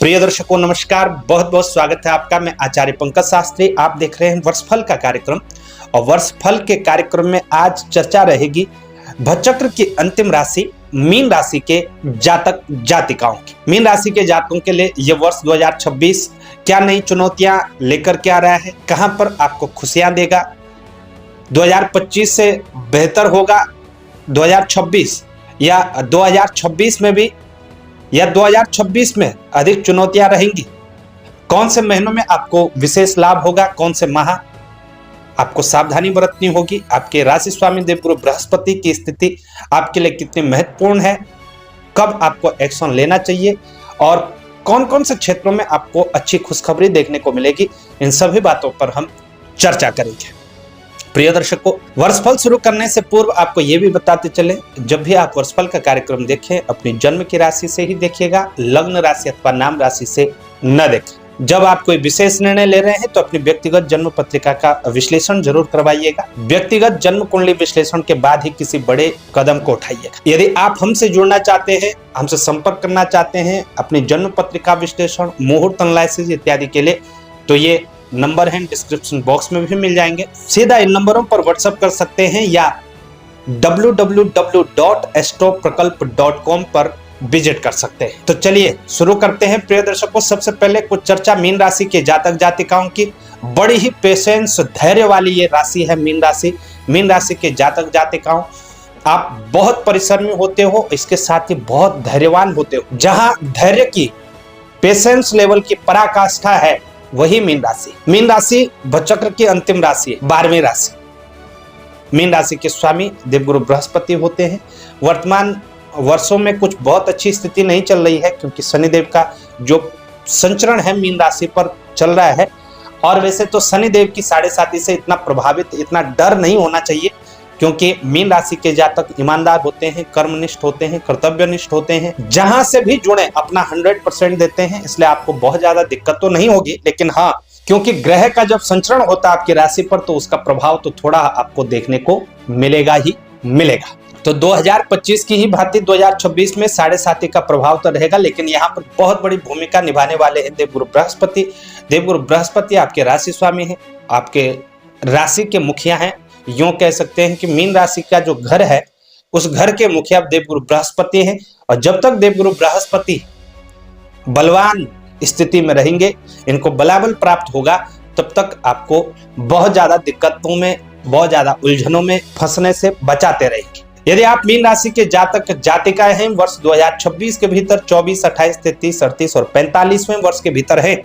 प्रिय दर्शकों नमस्कार, बहुत बहुत स्वागत है आपका। मैं आचार्य पंकज शास्त्री, आप देख रहे हैं वर्षफल का कार्यक्रम। और वर्षफल के कार्यक्रम में आज चर्चा रहेगी भचक्र की अंतिम राशि मीन राशि के जातक जातिकाओं की। मीन राशि के जातकों के लिए ये वर्ष 2026 क्या नई चुनौतियां लेकर के आ रहा है, कहां पर आपको खुशियां देगा, 2025 से बेहतर होगा 2026 या 2026 में भी या 2026 में अधिक चुनौतियां रहेंगी, कौन से महीनों में आपको विशेष लाभ होगा, कौन से माह आपको सावधानी बरतनी होगी, आपके राशि स्वामी देवगुरु बृहस्पति की स्थिति आपके लिए कितनी महत्वपूर्ण है, कब आपको एक्शन लेना चाहिए और कौन कौन से क्षेत्रों में आपको अच्छी खुशखबरी देखने को मिलेगी, इन सभी बातों पर हम चर्चा करेंगे। प्रिय दर्शकों, वर्षफल शुरू करने से पूर्व आपको यह भी बताते चले, जब भी आप वर्षफल का कार्यक्रम देखें अपनी जन्म की राशि से ही देखिएगा, लग्न राशि अथवा नाम राशि से न देखें। जब आप कोई विशेष निर्णय ले रहे हैं तो अपनी व्यक्तिगत जन्म पत्रिका का विश्लेषण जरूर करवाइएगा। व्यक्तिगत जन्म कुंडली विश्लेषण के बाद ही किसी बड़े कदम को उठाइएगा। यदि आप हमसे जुड़ना चाहते हैं, हमसे संपर्क करना चाहते हैं अपनी जन्म पत्रिका विश्लेषण, मुहूर्त एनालिसिस इत्यादि के लिए, तो ये नंबर है डिस्क्रिप्शन बॉक्स में भी मिल जाएंगे। सीधा इन नंबरों पर व्हाट्सएप कर सकते हैं या www.astroprakalp.com पर विजिट कर सकते हैं। तो चलिए शुरू करते हैं प्रिय दर्शकों। सबसे पहले कुछ चर्चा मीन राशि के जातक जातिकाओं की। बड़ी ही पेशेंस धैर्य वाली ये राशि है मीन राशि। मीन राशि के जातक जातिकाओं, आप बहुत परिश्रमी होते हो, इसके साथ ही बहुत धैर्यवान होते हो। जहां धैर्य की पेशेंस लेवल की पराकाष्ठा है वही मीन राशि। मीन राशि भचक्र की अंतिम राशि है, 12वीं राशि। मीन राशि के स्वामी देवगुरु बृहस्पति होते हैं। वर्तमान वर्षों में कुछ बहुत अच्छी स्थिति नहीं चल रही है, क्योंकि शनिदेव का जो संचरण है मीन राशि पर चल रहा है। और वैसे तो शनिदेव की 7.5 से इतना प्रभावित, इतना डर नहीं होना चाहिए, क्योंकि मीन राशि के जातक ईमानदार होते हैं, कर्मनिष्ठ होते हैं, कर्तव्यनिष्ठ होते हैं, जहां से भी जुड़े अपना 100% देते हैं, इसलिए आपको बहुत ज्यादा दिक्कत तो नहीं होगी। लेकिन हाँ, क्योंकि ग्रह का जब संचरण होता है आपकी राशि पर, तो उसका प्रभाव तो थोड़ा आपको देखने को मिलेगा ही मिलेगा। तो 2025 की ही भांति 2026 में 7.5 का प्रभाव तो रहेगा, लेकिन यहाँ पर बहुत बड़ी भूमिका निभाने वाले हैं देवगुरु बृहस्पति। देवगुरु बृहस्पति आपके राशि स्वामी हैं, आपके राशि के मुखिया हैं। यूं कह सकते हैं कि मीन राशि का जो घर है उस घर के मुखिया देवगुरु बृहस्पति हैं। और जब तक देवगुरु बृहस्पति बलवान स्थिति में रहेंगे, इनको बलाबल प्राप्त होगा, तब तक आपको बहुत ज्यादा दिक्कतों में, बहुत ज्यादा उलझनों में फंसने से बचाते रहेंगे। यदि आप मीन राशि के जातक जातिकाएं हैं, वर्ष 2026 के भीतर 24, 28, 33, 38 और 45वें वर्ष के भीतर हैं,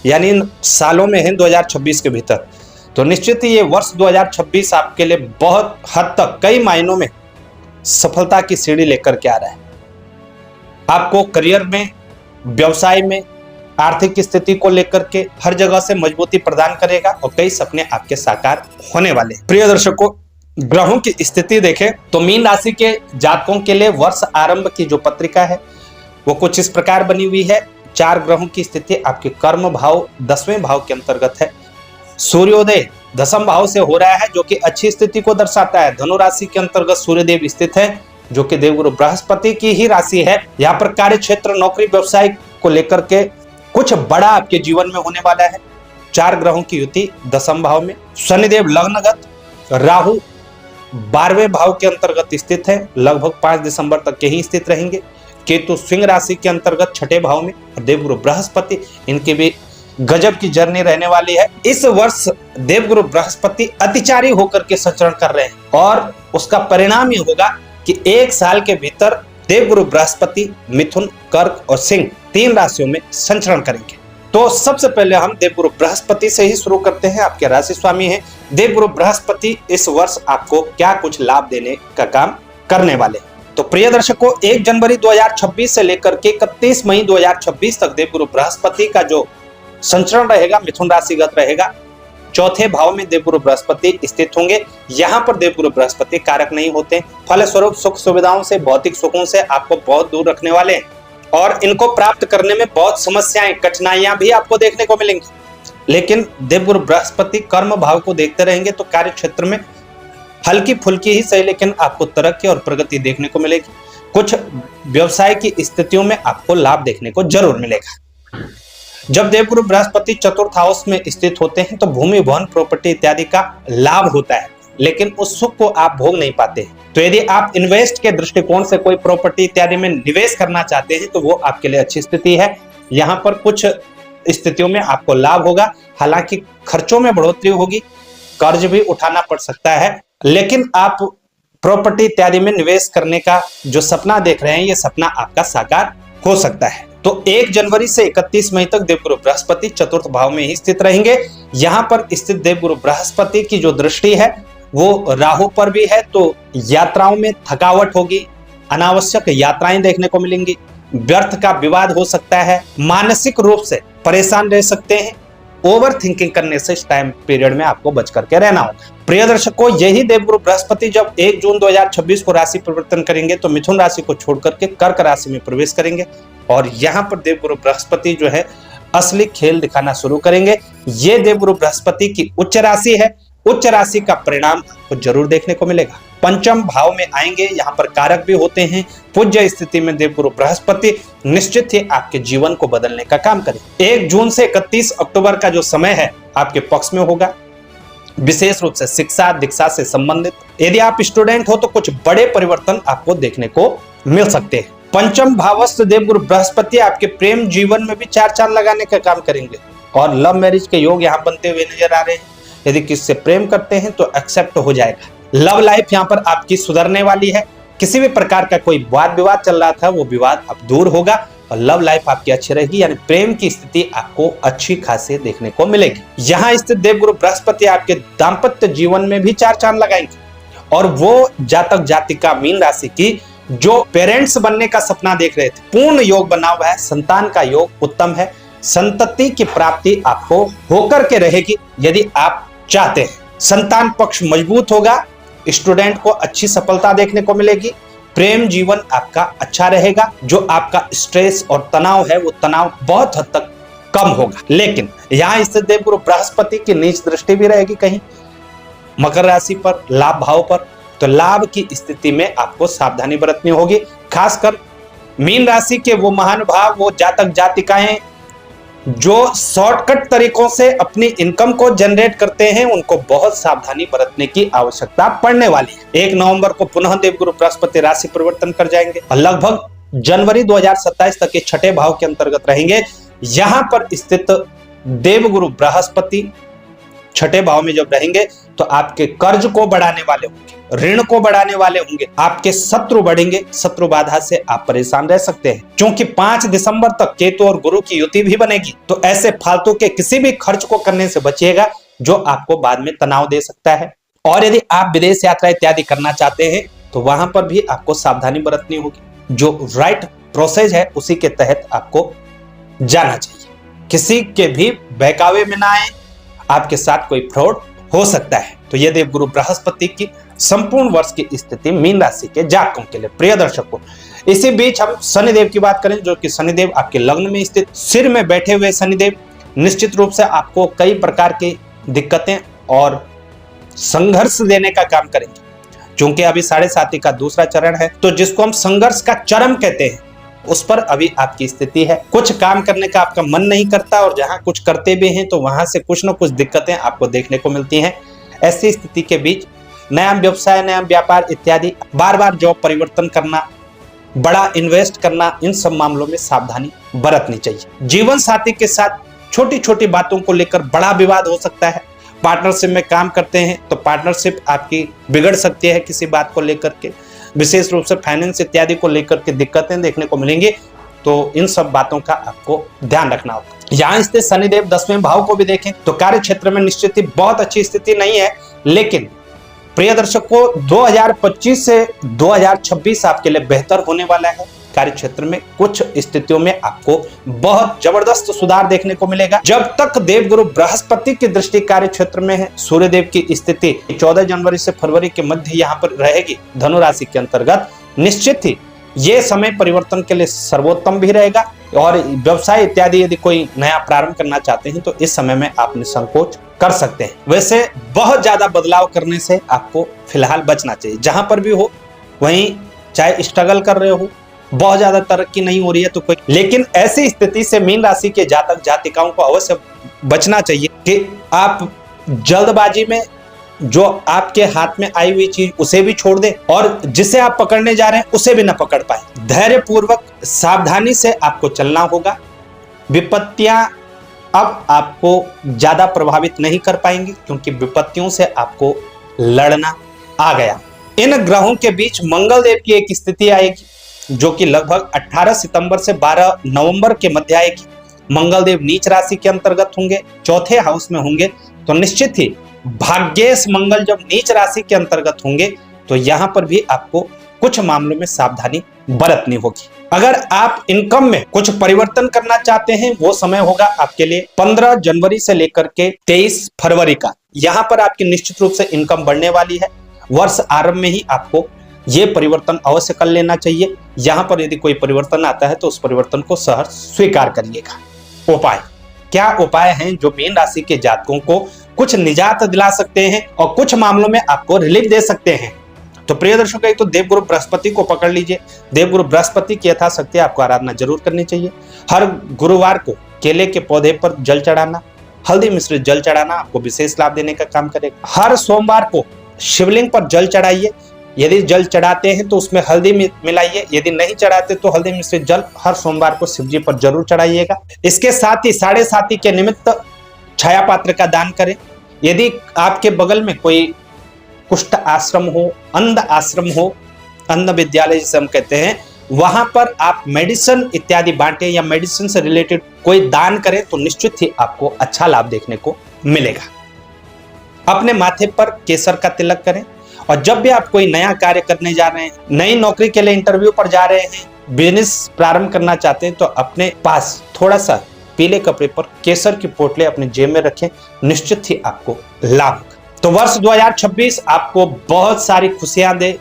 यानी इन सालों में हैं 2026 के भीतर, तो निश्चित ही ये वर्ष 2026 आपके लिए बहुत हद तक कई मायनों में सफलता की सीढ़ी लेकर के आ रहा है। आपको करियर में, व्यवसाय में, आर्थिक स्थिति को लेकर के हर जगह से मजबूती प्रदान करेगा और कई सपने आपके साकार होने वाले हैं। प्रिय दर्शकों, ग्रहों की स्थिति देखें तो मीन राशि के जातकों के लिए वर्ष आरंभ की जो पत्रिका है वो कुछ इस प्रकार बनी हुई है। 4 ग्रहों की स्थिति आपके कर्म भाव 10वें भाव के अंतर्गत है। सूर्योदय 10म भाव से हो रहा है, जो कि अच्छी स्थिति को दर्शाता है। धनु राशि के अंतर्गत सूर्यदेव स्थित है, जो कि देवगुरु बृहस्पति की ही राशि है। यहाँ पर कार्य क्षेत्र, नौकरी, व्यवसाय को लेकर के कुछ बड़ा आपके जीवन में होने वाला है। 4 ग्रहों की युति 10म भाव में। शनिदेव लग्नगत, राहु 12वें भाव के अंतर्गत स्थित है, लगभग 5 दिसंबर तक यही स्थित रहेंगे। केतु सिंह राशि के अंतर्गत 6ठे भाव में। देवगुरु बृहस्पति, इनकी भी गजब की जर्नी रहने वाली है। इस वर्ष देवगुरु बृहस्पति अतिचारी होकर के संचरण कर रहे हैं, और उसका परिणाम ये होगा कि 1 साल के भीतर देवगुरु बृहस्पति मिथुन, कर्क और सिंह 3 राशियों में संचरण करेंगे। तो सबसे पहले हम देवगुरु बृहस्पति से ही शुरू करते हैं, आपके राशि स्वामी हैं। देवगुरु बृहस्पति इस वर्ष आपको क्या कुछ लाभ देने का काम करने वाले। तो प्रिय दर्शकों, 1 जनवरी 2026 से लेकर के 31 मई 2026 तक देवगुरु बृहस्पति का जो संचरण रहेगा मिथुन राशिगत रहेगा। 4थे भाव में देवगुरु बृहस्पति स्थित होंगे। यहाँ पर देवगुरु बृहस्पति कारक नहीं होते, फलस्वरूप सुख सुविधाओं से, भौतिक सुखों से आपको बहुत दूर रखने वाले हैं, और इनको प्राप्त करने में बहुत समस्याएं, कठिनाइयां भी आपको देखने को मिलेंगी। लेकिन देवगुरु बृहस्पति कर्म भाव को देखते रहेंगे तो कार्य क्षेत्र में हल्की फुल्की ही सही, लेकिन आपको तरक्की और प्रगति देखने को मिलेगी। कुछ व्यवसाय की स्थितियों में आपको लाभ देखने को जरूर मिलेगा। जब देवगुरु बृहस्पति चतुर्थ हाउस में स्थित होते हैं तो भूमि, भवन, प्रॉपर्टी इत्यादि का लाभ होता है, लेकिन उस सुख को आप भोग नहीं पाते। तो यदि आप इन्वेस्ट के दृष्टिकोण से कोई प्रॉपर्टी इत्यादि में निवेश करना चाहते हैं तो वो आपके लिए अच्छी स्थिति है। यहाँ पर कुछ स्थितियों में आपको लाभ होगा, हालांकि खर्चों में बढ़ोतरी होगी, कर्ज भी उठाना पड़ सकता है, लेकिन आप प्रॉपर्टी इत्यादि में निवेश करने का जो सपना देख रहे हैं ये सपना आपका साकार हो सकता है। तो 1 जनवरी से 31 मई तक देवगुरु बृहस्पति चतुर्थ भाव में ही स्थित रहेंगे। यहाँ पर स्थित देवगुरु बृहस्पति की जो दृष्टि है वो राहु पर भी है, तो यात्राओं में थकावट होगी, अनावश्यक यात्राएं देखने को मिलेंगी, व्यर्थ का विवाद हो सकता है, मानसिक रूप से परेशान रह सकते हैं। ओवर थिंकिंग करने से इस टाइम पीरियड में आपको बच करके रहना होगा। प्रिय दर्शकों, यही देवगुरु बृहस्पति जब 1 जून 2026 को राशि परिवर्तन करेंगे तो मिथुन राशि को छोड़ करके कर्क राशि में प्रवेश करेंगे और यहाँ पर देवगुरु बृहस्पति जो है असली खेल दिखाना शुरू करेंगे। ये देवगुरु बृहस्पति की उच्च राशि है, उच्च राशि का परिणाम आपको जरूर देखने को मिलेगा। पंचम भाव में आएंगे, यहाँ पर कारक भी होते हैं। पूज्य स्थिति में देवगुरु बृहस्पति निश्चित ही आपके जीवन को बदलने का काम करें। 1 जून से 31 अक्टूबर का जो समय है आपके पक्ष में होगा, विशेष रूप से शिक्षा दीक्षा से संबंधित। यदि आप स्टूडेंट हो तो कुछ बड़े परिवर्तन आपको देखने को मिल सकते हैं। पंचम भावस्थ देवगुरु बृहस्पति आपके प्रेम जीवन में भी 4 चांद लगाने का काम करेंगे और लव मैरिज के योग यहाँ बनते हुए नजर आ रहे हैं। यदि किससे प्रेम करते हैं तो एक्सेप्ट हो जाएगा। लव लाइफ यहाँ पर आपकी सुधरने वाली है। किसी भी प्रकार का कोई वाद विवाद चल रहा था वो विवाद अब दूर होगा और लव लाइफ आपकी अच्छी रहेगी, यानी प्रेम की स्थिति आपको अच्छी खासी देखने को मिलेगी। यहाँ स्थित देवगुरु बृहस्पति आपके दाम्पत्य जीवन में भी 4 चांद लगाएंगे और वो जातक जातिका मीन राशि की जो पेरेंट्स बनने का सपना देख रहे थे, पूर्ण योग बना हुआ है, संतान का योग उत्तम है, संतति की प्राप्ति आपको होकर के रहेगी यदि आप चाहते हैं। संतान पक्ष मजबूत होगा, स्टूडेंट को अच्छी सफलता देखने को मिलेगी, प्रेम जीवन आपका अच्छा रहेगा, जो आपका स्ट्रेस और तनाव है वो तनाव बहुत हद तक कम होगा। लेकिन यहाँ स्थित देवगुरु बृहस्पति की नीच दृष्टि भी रहेगी कहीं मकर राशि पर, लाभ भाव पर, तो लाभ की स्थिति में आपको सावधानी बरतनी होगी। खासकर मीन राशि के वो महानुभाव, वो जातक जातिकाएं जो शॉर्टकट तरीकों से अपनी इनकम को जनरेट करते हैं, उनको बहुत सावधानी बरतने की आवश्यकता पड़ने वाली है। 1 नवंबर को पुनः देवगुरु बृहस्पति राशि परिवर्तन कर जाएंगे और लगभग जनवरी 2027 तक के 6ठे भाव के अंतर्गत रहेंगे। यहां पर स्थित देवगुरु बृहस्पति 6ठे भाव में जब रहेंगे तो आपके कर्ज को बढ़ाने वाले होंगे, ऋण को बढ़ाने वाले होंगे, आपके शत्रु बढ़ेंगे, शत्रु बाधा से आप परेशान रह सकते हैं। क्योंकि 5 दिसंबर तक केतु और गुरु की युति भी बनेगी, तो ऐसे फालतू के किसी भी खर्च को करने से बचिएगा जो आपको बाद में तनाव दे सकता है। और यदि आप विदेश यात्रा इत्यादि करना चाहते हैं तो वहां पर भी आपको सावधानी बरतनी होगी। जो राइट प्रोसेस है उसी के तहत आपको जाना चाहिए, किसी के भी बहकावे में ना आए, आपके साथ कोई फ्रॉड हो सकता है। तो ये देवगुरु बृहस्पति की संपूर्ण वर्ष की स्थिति मीन राशि के जातकों के लिए। प्रिय दर्शकों, इसी बीच हम शनिदेव की बात करें, जो कि शनिदेव आपके लग्न में स्थित सिर में बैठे हुए शनिदेव निश्चित रूप से आपको कई प्रकार की दिक्कतें और संघर्ष देने का काम करेंगे। क्योंकि अभी 7.5 का दूसरा चरण है, तो जिसको हम संघर्ष का चरम कहते हैं उस पर अभी आपकी स्थिति है। कुछ काम करने का आपका मन नहीं करता और जहां कुछ करते भी हैं तो वहां से कुछ न कुछ दिक्कतें आपको देखने को मिलती हैं। ऐसी स्थिति के बीच नया व्यवसाय, नया व्यापार इत्यादि, बार बार जॉब परिवर्तन करना, बड़ा इन्वेस्ट करना, इन सब मामलों में सावधानी बरतनी चाहिए। जीवन साथी के साथ छोटी छोटी बातों को लेकर बड़ा विवाद हो सकता है। पार्टनरशिप में काम करते हैं तो पार्टनरशिप आपकी बिगड़ सकती है किसी बात को लेकर के, विशेष रूप से फाइनेंस इत्यादि को लेकर के दिक्कतें देखने को मिलेंगी। तो इन सब बातों का आपको ध्यान रखना होगा। यहाँ स्थित शनिदेव 10वें भाव को भी देखें तो कार्य क्षेत्र में निश्चित ही बहुत अच्छी स्थिति नहीं है, लेकिन प्रिय दर्शकों 2025 से 2026 आपके लिए बेहतर होने वाला है। कार्य क्षेत्र में कुछ स्थितियों में आपको बहुत जबरदस्त सुधार देखने को मिलेगा। जब तक देवगुरु बृहस्पति की दृष्टि कार्य क्षेत्र में है, सूर्यदेव की स्थिति 14 जनवरी से फरवरी के मध्य यहाँ पर रहेगी धनु राशि के अंतर्गत, निश्चित ही ये समय परिवर्तन के लिए सर्वोत्तम भी रहेगा। और व्यवसाय इत्यादि यदि कोई नया प्रारंभ करना चाहते हैं तो इस समय में आप निसंकोच कर सकते हैं। वैसे बहुत ज्यादा बदलाव करने से आपको फिलहाल बचना चाहिए। जहां पर भी हो, वहीं चाहे स्ट्रगल कर रहे हो बहुत ज्यादा तरक्की नहीं हो रही है तो कोई, लेकिन ऐसी स्थिति से मीन राशि के जातक जातिकाओं को अवश्य बचना चाहिए कि आप जल्दबाजी में जो आपके हाथ में आई हुई चीज उसे भी छोड़ दे और जिसे आप पकड़ने जा रहे हैं उसे भी ना पकड़ पाए। धैर्य पूर्वक सावधानी से आपको चलना होगा। विपत्तियां अब आपको ज्यादा प्रभावित नहीं कर पाएंगी क्योंकि विपत्तियों से आपको लड़ना आ गया। इन ग्रहों के बीच मंगल देव की एक स्थिति आएगी जो कि लगभग 18 सितंबर से 12 नवंबर के मध्य आएगी। मंगल देव नीच राशि के अंतर्गत होंगे, चौथे हाउस में होंगे, तो निश्चित ही भाग्येश मंगल जब नीच राशि के अंतर्गत होंगे तो यहां पर भी आपको कुछ मामलों में सावधानी बरतनी होगी। अगर आप इनकम में कुछ परिवर्तन करना चाहते हैं वो समय होगा आपके लिए 15 जनवरी से लेकर के 23 फरवरी का। यहां पर आपकी निश्चित रूप से इनकम बढ़ने वाली है। वर्ष आरंभ में ही आपको ये परिवर्तन अवश्य कर लेना चाहिए। यहां पर यदि कोई परिवर्तन आता है तो उस परिवर्तन को सहर्ष स्वीकार करिएगा। उपाय, क्या उपाय हैं जो मीन राशि के जातकों को कुछ निजात दिला सकते हैं और कुछ मामलों में आपको रिलीफ दे सकते हैं? तो प्रिय दर्शकों, एक तो देवगुरु बृहस्पति को पकड़ लीजिए। देवगुरु बृहस्पति की यथाशक्ति आपको आराधना जरूर करनी चाहिए। हर गुरुवार को केले के पौधे पर जल चढ़ाना, हल्दी मिश्रित जल चढ़ाना आपको विशेष लाभ देने का काम करेगा। हर सोमवार को शिवलिंग पर जल चढ़ाइए। यदि जल चढ़ाते हैं तो उसमें हल्दी मिलाइए, यदि नहीं चढ़ाते तो हल्दी मिश्रित जल हर सोमवार को शिव जी पर जरूर चढ़ाइएगा। इसके साथ ही 7.5 के निमित्त छाया पात्र का दान करें। यदि आपके बगल में कोई कुष्ठ आश्रम हो, अंध आश्रम हो, अंध विद्यालय जिसे हम कहते हैं, वहां पर आप मेडिसिन इत्यादि बांटे या मेडिसिन से रिलेटेड कोई दान करें तो निश्चित ही आपको अच्छा लाभ देखने को मिलेगा। अपने माथे पर केसर का तिलक करें और जब भी आप कोई नया कार्य करने जा रहे हैं, नई नौकरी के लिए इंटरव्यू पर जा रहे हैं, बिजनेस प्रारंभ करना चाहते हैं तो अपने पास थोड़ा सा पीले कपड़े पर केसर की पोटली अपने जेब में रखें, निश्चित ही आपको लाभ होगा। तो वर्ष 2026 आपको बहुत सारी खुशियां दे,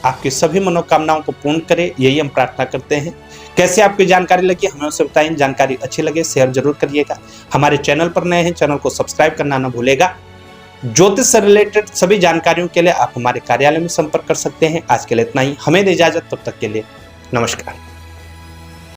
आपकी सभी मनोकामनाओं को पूर्ण करे, यही हम प्रार्थना करते हैं। कैसे आपकी जानकारी लगी हमें उसे बताएं। जानकारी अच्छी लगे शेयर जरूर करिएगा। हमारे चैनल पर नए हैं, चैनल को सब्सक्राइब करना ना भूलेगा। ज्योतिष से रिलेटेड सभी जानकारियों के लिए आप हमारे कार्यालय में संपर्क कर सकते हैं। आज के लिए इतना ही, हमें दे इजाजत, तब तक के लिए नमस्कार।